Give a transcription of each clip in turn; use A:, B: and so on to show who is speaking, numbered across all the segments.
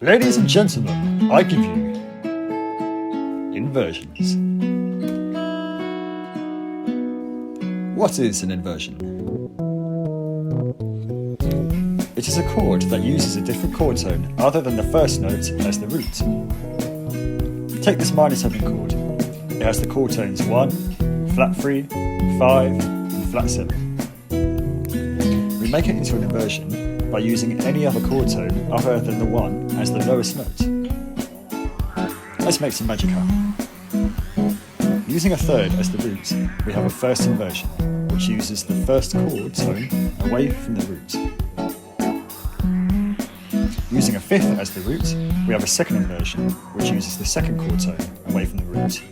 A: Ladies and gentlemen, I give you inversions. What is an inversion? It is a chord that uses a different chord tone other than the first note as the root. Take this minor 7 chord. It has the chord tones 1, flat 3, 5, and flat 7. We make it into an inversion by using any other chord tone other than the 1 as the lowest note. Let's make some magic happen. Using a third as the root, we have a first inversion, which uses the first chord tone away from the root. Using a fifth as the root, we have a second inversion, which uses the second chord tone away from the root.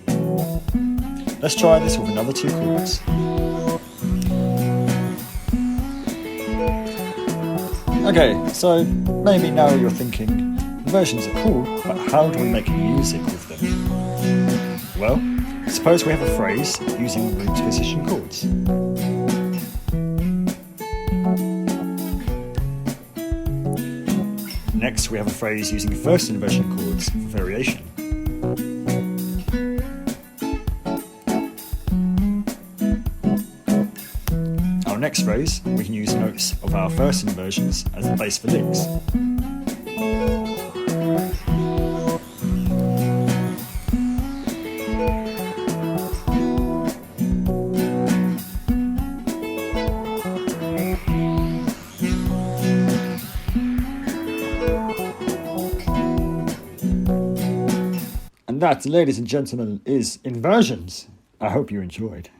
A: Let's try this with another 2 chords. Okay, so maybe now you're thinking, inversions are cool, but how do we make music with them? Well, suppose we have a phrase using root position chords. Next, we have a phrase using first inversion chords for variation. Our next phrase, we can use notes of our first inversions as the base for licks. And that, ladies and gentlemen, is inversions. I hope you enjoyed.